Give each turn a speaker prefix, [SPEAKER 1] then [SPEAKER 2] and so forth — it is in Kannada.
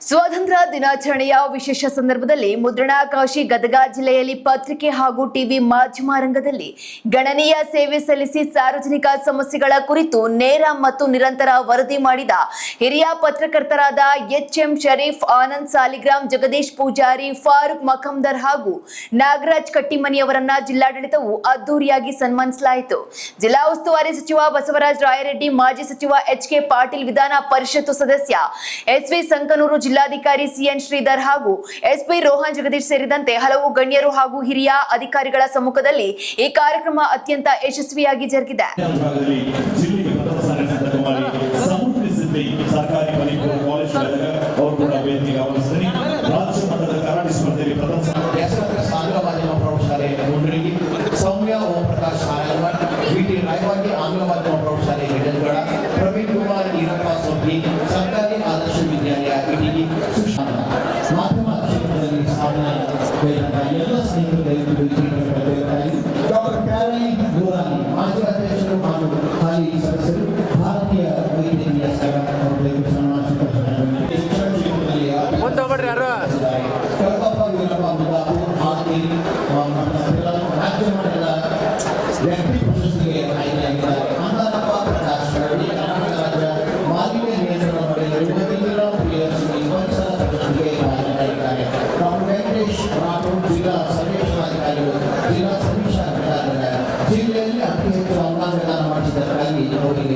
[SPEAKER 1] ಸ್ವಾತಂತ್ರ್ಯ ದಿನಾಚರಣೆಯ ವಿಶೇಷ ಸಂದರ್ಭದಲ್ಲಿ ಮುದ್ರಣಾಕಾಶಿ ಗದಗ ಜಿಲ್ಲೆಯಲ್ಲಿ ಪತ್ರಿಕೆ ಹಾಗೂ ಟಿವಿ ಮಾಧ್ಯಮ ರಂಗದಲ್ಲಿ ಗಣನೀಯ ಸೇವೆ ಸಲ್ಲಿಸಿ ಸಾರ್ವಜನಿಕ ಸಮಸ್ಯೆಗಳ ಕುರಿತು ನೇರ ಮತ್ತು ನಿರಂತರ ವರದಿ ಮಾಡಿದ ಹಿರಿಯ ಪತ್ರಕರ್ತರಾದ ಎಚ್ಎಂ ಶರೀಫ್, ಆನಂದ್ ಸಾಲಿಗ್ರಾಮ್, ಜಗದೀಶ್ ಪೂಜಾರಿ, ಫಾರೂಕ್ ಮಖಂದರ್ ಹಾಗೂ ನಾಗರಾಜ್ ಕಟ್ಟಿಮನಿಯವರನ್ನ ಜಿಲ್ಲಾಡಳಿತವು ಅದ್ದೂರಿಯಾಗಿ ಸನ್ಮಾನಿಸಲಾಯಿತು. ಜಿಲ್ಲಾ ಉಸ್ತುವಾರಿ ಸಚಿವ ಬಸವರಾಜ ರಾಯರೆಡ್ಡಿ, ಮಾಜಿ ಸಚಿವ ಎಚ್ಕೆ ಪಾಟೀಲ್, ವಿಧಾನ ಪರಿಷತ್ತು ಸದಸ್ಯ ಎಸ್ವಿ ಸಂಕನೂರು, ಜಿಲ್ಲಾಧಿಕಾರಿ ಸಿಎನ್ ಶ್ರೀಧರ್ ಹಾಗೂ ಎಸ್ಪಿ ರೋಹನ್ ಜಗದೀಶ್ ಸೇರಿದಂತೆ ಹಲವು ಗಣ್ಯರು ಹಾಗೂ ಹಿರಿಯ ಅಧಿಕಾರಿಗಳ ಸಮ್ಮುಖದಲ್ಲಿ ಈ ಕಾರ್ಯಕ್ರಮ ಅತ್ಯಂತ ಯಶಸ್ವಿಯಾಗಿ ಜರುಗಿದೆ.
[SPEAKER 2] ಸೌಮ್ಯ ಓಂ ಪ್ರಕಾಶ್ ನಾರಾಯಣ್, ವಿಟಿ ರಾಯವಾಡಿ ಆಂಗ್ಲ ಮಾಧ್ಯಮ ಪ್ರೌಢಶಾಲೆ ಗಡಗಡ, ಪ್ರವೀಣ್ ಕುಮಾರ್ ಈರಪ್ಪ ಸೊಬ್ಬಿ, ಸರ್ಕಾರಿ ಆದರ್ಶ ವಿದ್ಯಾಲಯ ಇಟಗಿ, ಮಾಧ್ಯಮ ಕ್ಷೇತ್ರದಲ್ಲಿ ಸಾಧನೆ ಎಲ್ಲ ಸ್ನೇಹಿತರು, ಡಾಕ್ಟರ್ ಪ್ಯಾರೈ ಗೋರಾನಿ, ಮಾಜಿ ಅಧ್ಯಕ್ಷರು ಹಾಗೂ ಹಾಲಿ ಸದಸ್ಯರು, ಭಾರತೀಯ ವೈದ್ಯಕೀಯ ಸಂಘ ರಾಜ್ಯ ಮಟ್ಟದ ವ್ಯಕ್ತಿ ಪ್ರಶಸ್ತಿಗೆ ಆಯ್ಕೆಯಾಗಿದ್ದಾರೆ. ಅಂದಾನಪ್ಪ ಪ್ರಕಾಶ್ ಕರಡಿ, ಕರ್ನಾಟಕ ರಾಜ್ಯ ಮಾಲಿನ್ಯ ನಿಯಂತ್ರಣ ಮಂಡಳಿಯ ಪರಿಸರ ಪ್ರಶಸ್ತಿಗೆ ಆಯ್ಕೆಯಾಗಿದ್ದಾರೆ. ಡಾಕ್ಟರ್ ವೆಂಕಟೇಶ್ ರಾಠೋಡ್, ಜಿಲ್ಲಾ ಸರ್ವೇಕ್ಷಣಾಧಿಕಾರಿಗಳು, ಜಿಲ್ಲಾ ಸಮೀಕ್ಷಾ ಅಧಿಕಾರಿಗಳು, ಜಿಲ್ಲೆಯಲ್ಲಿ ಅತಿ ಹೆಚ್ಚು ಅಂಗಾಂಗ ದಾನ ಮಾಡಿದ್ದಕ್ಕಾಗಿ ಅವರಿಗೆ